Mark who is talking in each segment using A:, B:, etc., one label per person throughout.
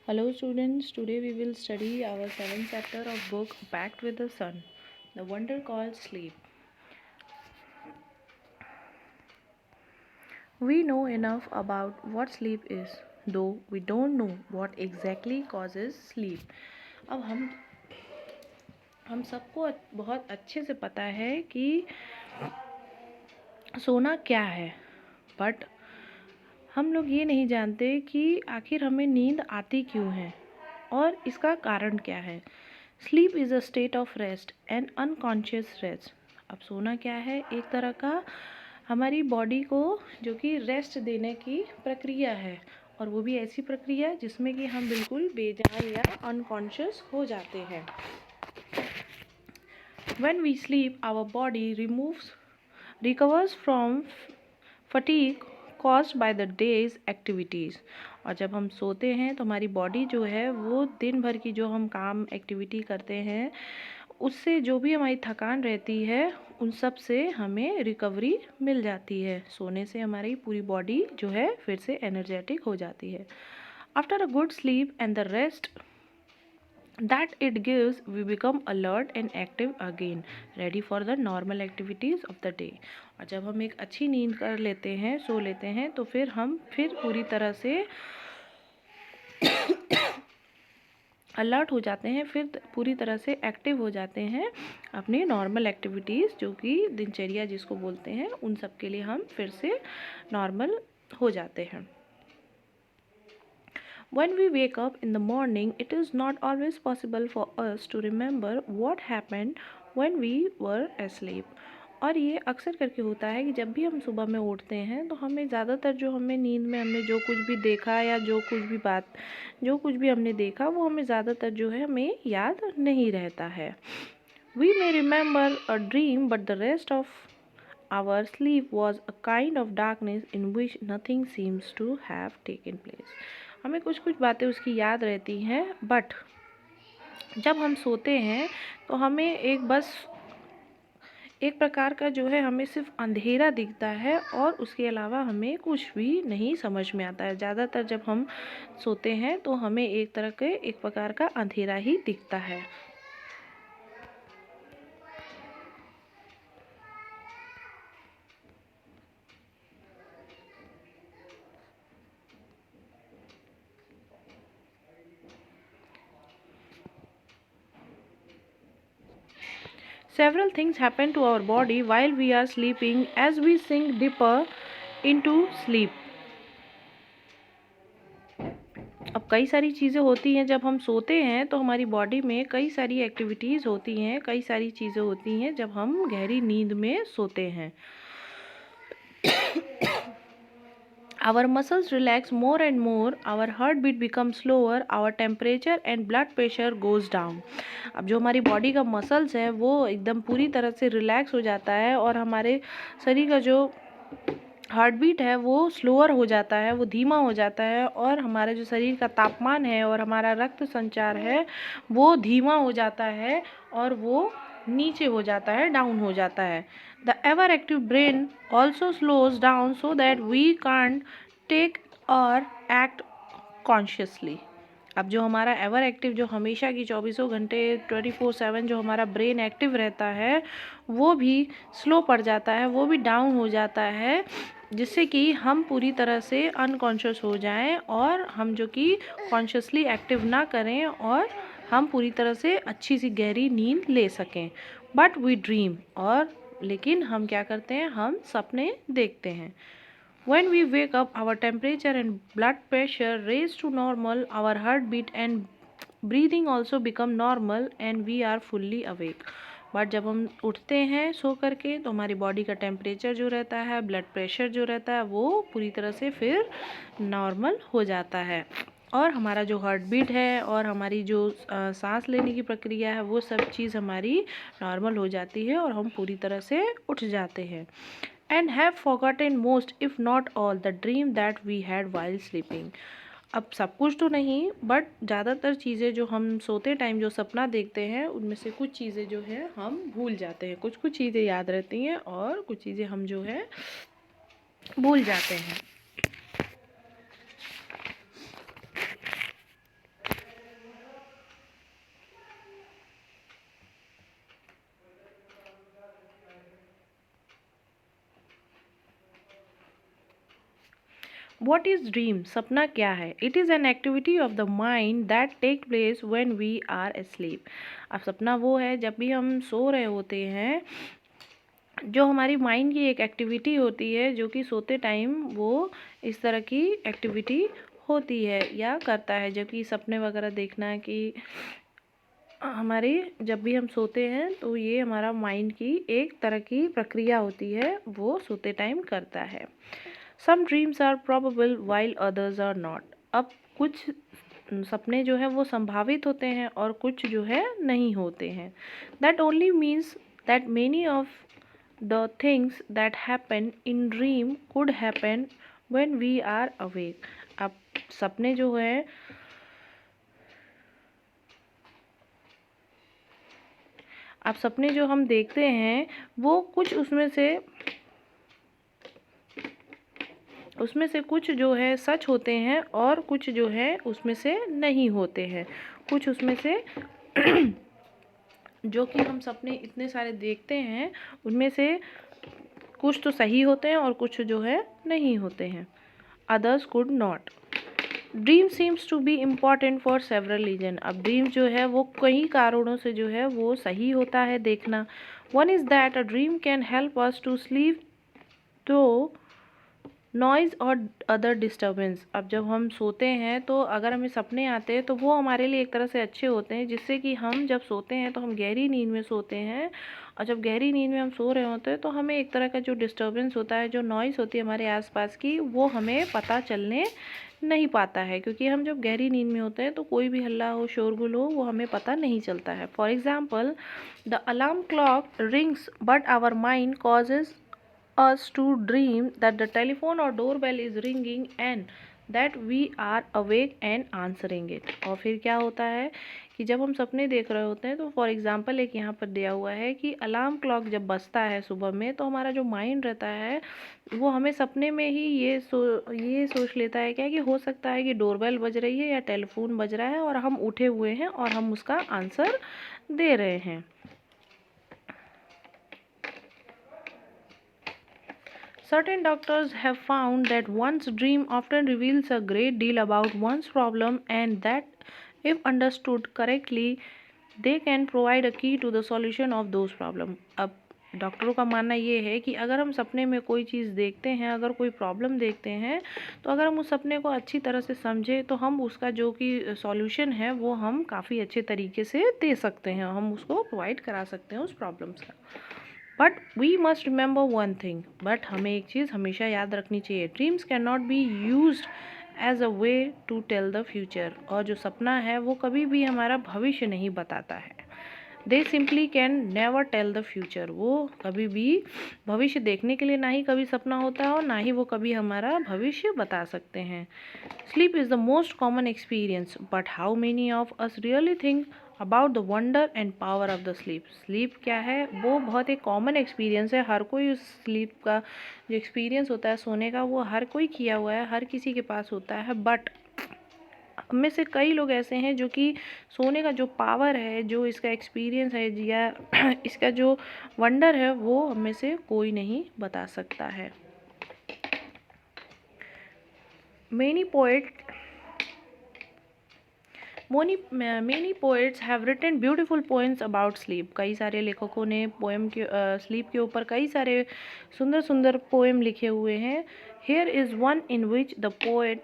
A: Hello students, today we will study our 7th chapter of book Packed with the Sun, the wonder called sleep. We know enough about what sleep is, though we don't know what exactly causes sleep. अब हम सबको बहुत अच्छे से पता है कि सोना क्या है, बट हम लोग ये नहीं जानते कि आखिर हमें नींद आती क्यों है और इसका कारण क्या है। Sleep is a state of rest and unconscious rest. अब सोना क्या है? एक तरह का हमारी बॉडी को जो कि रेस्ट देने की प्रक्रिया है, और वो भी ऐसी प्रक्रिया जिसमें कि हम बिल्कुल बेजान या अनकॉन्शियस हो जाते हैं। When we sleep, our body recovers from fatigue caused by the day's activities। और जब हम सोते हैं तो हमारी बॉडी जो है वो दिन भर की जो हम काम एक्टिविटी करते हैं उससे जो भी हमारी थकान रहती है उन सब से हमें रिकवरी मिल जाती है। सोने से हमारी पूरी बॉडी जो है फिर से एनर्जेटिक हो जाती है। After a good sleep and the rest that it gives, we become alert and active again, ready for the normal activities of the day। और जब हम एक अच्छी नींद कर लेते हैं, सो लेते हैं, तो फिर हम पूरी तरह से अलर्ट हो जाते हैं, फिर पूरी तरह से एक्टिव हो जाते हैं अपनी नॉर्मल एक्टिविटीज़, जो कि दिनचर्या जिसको बोलते हैं, उन सब के लिए हम फिर से नॉर्मल हो जाते हैं। When we wake up in the morning, it is not always possible for us to remember what happened when we were asleep। और ये अक्सर करके होता है कि जब भी हम सुबह में उठते हैं तो हमें ज़्यादातर जो हमें नींद में हमने जो कुछ भी देखा या जो कुछ भी हमने देखा वो हमें ज़्यादातर जो है हमें याद नहीं रहता है। We may remember a dream, but the rest of our sleep was a kind of darkness in which nothing seems to have taken place। हमें कुछ कुछ बातें उसकी याद रहती हैं, बट जब हम सोते हैं तो हमें एक प्रकार का जो है हमें सिर्फ अंधेरा दिखता है और उसके अलावा हमें कुछ भी नहीं समझ में आता है। ज़्यादातर जब हम सोते हैं तो हमें एक प्रकार का अंधेरा ही दिखता है। Several things happen to our body while we are sleeping as we sink deeper into sleep। अब कई सारी चीज़ें होती हैं जब हम सोते हैं तो हमारी बॉडी में कई सारी एक्टिविटीज़ होती हैं, कई सारी चीज़ें होती हैं जब हम गहरी नींद में सोते हैं। Our muscles relax more and more, our heartbeat becomes slower, our temperature and blood pressure goes down। अब जो हमारी बॉडी का मसल्स है वो एकदम पूरी तरह से रिलैक्स हो जाता है और हमारे शरीर का जो हार्ट बीट है वो स्लोअर हो जाता है, वो धीमा हो जाता है, और हमारे जो शरीर का तापमान है और हमारा रक्त संचार है वो धीमा हो जाता है और वो नीचे हो जाता है, डाउन हो जाता है। The ever active brain also slows down so that we can't take और एक्ट कॉन्शियसली। अब जो हमारा एवर एक्टिव, जो हमेशा की 24 घंटे 24/7 जो हमारा ब्रेन एक्टिव रहता है वो भी स्लो पड़ जाता है, वो भी डाउन हो जाता है, जिससे कि हम पूरी तरह से अनकॉन्शियस हो जाएं और हम जो कि कॉन्शियसली एक्टिव ना करें और हम पूरी तरह से अच्छी सी गहरी नींद ले सकें। बट वी ड्रीम, और लेकिन हम क्या करते हैं, हम सपने देखते हैं। When we wake up, our temperature and blood pressure raise to normal, our heartbeat and breathing also become normal and we are fully awake। But जब हम उठते हैं सो करके तो हमारी बॉडी का टेम्परेचर जो रहता है, ब्लड प्रेशर जो रहता है, वो पूरी तरह से फिर नॉर्मल हो जाता है, और हमारा जो हार्ट बीट है और हमारी जो सांस लेने की प्रक्रिया है वो सब चीज़ हमारी नॉर्मल हो जाती है और हम पूरी तरह से उठ जाते हैं। And have forgotten most if not all the dream that we had while sleeping। अब सब कुछ तो नहीं, बट ज़्यादातर चीज़ें जो हम सोते टाइम जो सपना देखते हैं उनमें से कुछ चीज़ें जो है हम भूल जाते हैं, कुछ कुछ चीज़ें याद रहती हैं और कुछ चीज़ें हम जो है भूल जाते हैं। What is dream? सपना क्या है? It is an activity of the mind that take place when we are asleep. अब सपना वो है जब भी हम सो रहे होते हैं, जो हमारी माइंड की एक एक्टिविटी होती है जो कि सोते टाइम वो इस तरह की एक्टिविटी होती है या करता है, जबकि सपने वगैरह देखना कि हमारी जब भी हम सोते हैं तो ये हमारा माइंड की एक तरह की प्रक्रिया होती है, वो सोते टाइम करता है। Some dreams are probable while others are not. अब कुछ सपने जो है वो संभावित होते हैं और कुछ जो है नहीं होते हैं। That only means that many of the things that happen in dream could happen when we are awake. अब सपने जो है, अब सपने जो हम देखते हैं वो कुछ उसमें से कुछ जो है सच होते हैं और कुछ जो है उसमें से नहीं होते हैं। कुछ उसमें से जो कि हम सपने इतने सारे देखते हैं उनमें से कुछ तो सही होते हैं और कुछ जो है नहीं होते हैं। Others could not. Dream seems to be important for several reason. अब ड्रीम जो है वो कई कारणों से जो है वो सही होता है देखना। One is that a dream can help us to sleep through noise और अदर डिस्टर्बेंस। अब जब हम सोते हैं तो अगर हमें सपने आते हैं तो वो हमारे लिए एक तरह से अच्छे होते हैं, जिससे कि हम जब सोते हैं तो हम गहरी नींद में सोते हैं, और जब गहरी नींद में हम सो रहे होते हैं तो हमें एक तरह का जो डिस्टर्बेंस होता है, जो नॉइज़ होती है हमारे आसपास की, वो हमें पता चलने नहीं पाता है, क्योंकि हम जब गहरी नींद में होते हैं तो कोई भी हल्ला हो, शोरगुल हो, वो हमें पता नहीं चलता है। For example, the alarm clock rings but our mind causes us to dream that the telephone or doorbell is ringing and that we are awake and answering it। और फिर क्या होता है कि जब हम सपने देख रहे होते हैं तो फॉर एग्जांपल एक यहाँ पर दिया हुआ है कि अलार्म क्लॉक जब बजता है सुबह में तो हमारा जो माइंड रहता है वो हमें सपने में ही ये सोच लेता है क्या कि हो सकता है कि डोरबेल बज रही है या टेलीफोन बज रहा है और हम उठे हुए हैं और हम उसका आंसर दे रहे हैं। Certain doctors have found that one's dream often reveals a great deal about one's problem and that if understood correctly, they can provide a key to the solution of those problems। अब डॉक्टरों का मानना ये है कि अगर हम सपने में कोई चीज़ देखते हैं, अगर कोई प्रॉब्लम देखते हैं, तो अगर हम उस सपने को अच्छी तरह से समझें तो हम उसका जो कि सॉल्यूशन है वो हम काफ़ी अच्छे तरीके से दे सकते हैं, हम उसको प्रोवाइड करा सकते हैं उस प्रॉब्लम्स का। But we must remember one thing, but हमें एक चीज़ हमेशा याद रखनी चाहिए, dreams can not be use as a way to tell the future. और जो सपना है वो कभी भी हमारा भविष्य नहीं बताता है। They simply can never tell the future. वो कभी भी भविष्य देखने के लिए ना ही कभी सपना होता है और ना ही वो कभी हमारा भविष्य बता सकते हैं। Sleep is the most common experience but how many of us really think about the wonder and power of the sleep. Sleep क्या है, वो बहुत एक कॉमन एक्सपीरियंस है, हर कोई उस स्लीप का जो एक्सपीरियंस होता है सोने का वो हर कोई किया हुआ है, हर किसी के पास होता है। बट हम में से कई लोग ऐसे हैं जो कि सोने का जो पावर है, जो इसका एक्सपीरियंस है या इसका जो वंडर है, वो हम में से कोई नहीं बता सकता है। Many poets have written beautiful poems about sleep। कई सारे लेखकों ने पोएम के स्लीप के ऊपर कई सारे सुंदर सुंदर पोएम लिखे हुए हैं। Here is one in which the poet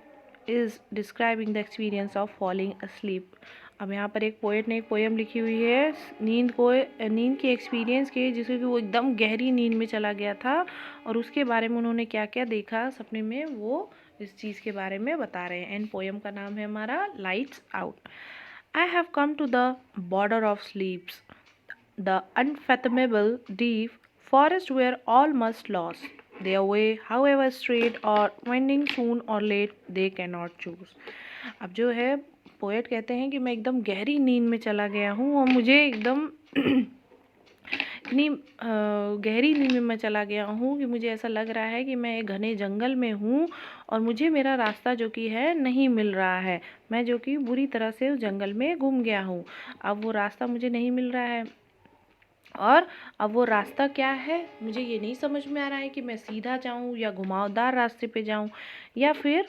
A: is describing the experience of falling asleep। अब यहाँ पर एक पोएट ने एक पोएम लिखी हुई है नींद के एक्सपीरियंस के, जिससे कि वो एकदम गहरी नींद में चला गया था और उसके बारे में उन्होंने क्या क्या देखा सपने में, वो इस चीज़ के बारे में बता रहे हैं। एंड पोएम का नाम है हमारा lights out. I have come to the border of sleeps, the unfathomable deep forest where all must lose their way however straight or winding soon or late they cannot choose। अब जो है poet कहते हैं कि मैं एकदम गहरी नींद में चला गया हूँ और मुझे एकदम इतनी गहरी नींद में मैं चला गया हूँ कि मुझे ऐसा लग रहा है कि मैं एक घने जंगल में हूँ और मुझे मेरा रास्ता जो कि है नहीं मिल रहा है। मैं जो कि बुरी तरह से उस जंगल में गुम गया हूँ, अब वो रास्ता मुझे नहीं मिल रहा है। और अब वो रास्ता क्या है मुझे ये नहीं समझ में आ रहा है कि मैं सीधा जाऊँ या घुमावदार रास्ते पे जाऊँ, या फिर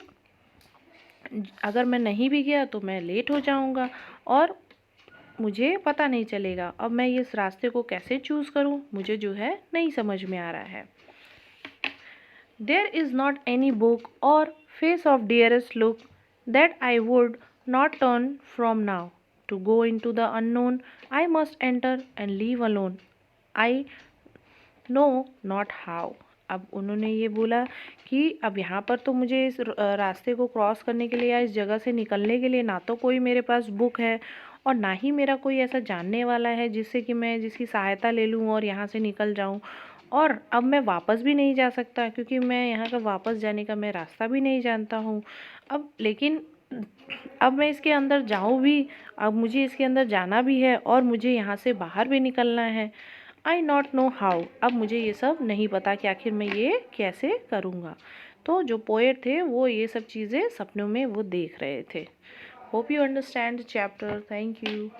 A: अगर मैं नहीं भी गया तो मैं लेट हो जाऊँगा और मुझे पता नहीं चलेगा। अब मैं इस रास्ते को कैसे चूज़ करूँ, मुझे जो है नहीं समझ में आ रहा है। There is not any book or face of dearest look that I would not turn from now. To go into the unknown, I must enter and leave alone. I know not how. अब उन्होंने ये बोला कि अब यहाँ पर तो मुझे इस रास्ते को क्रॉस करने के लिए या इस जगह से निकलने के लिए ना तो कोई मेरे पास बुक है और ना ही मेरा कोई ऐसा जानने वाला है जिससे कि मैं जिसकी सहायता ले लूँ और यहाँ से निकल जाऊँ। और अब मैं वापस भी नहीं जा सकता क्योंकि मैं यहाँ का वापस जाने का मैं रास्ता भी नहीं जानता हूँ। अब लेकिन अब मैं इसके अंदर जाऊँ भी, अब मुझे इसके अंदर जाना भी है और मुझे यहाँ से बाहर भी निकलना है। आई नॉट नो हाउ, अब मुझे ये सब नहीं पता कि आखिर मैं ये कैसे करूँगा। तो जो पोएट थे वो ये सब चीज़ें सपनों में वो देख रहे थे। Hope you understand the chapter. Thank you.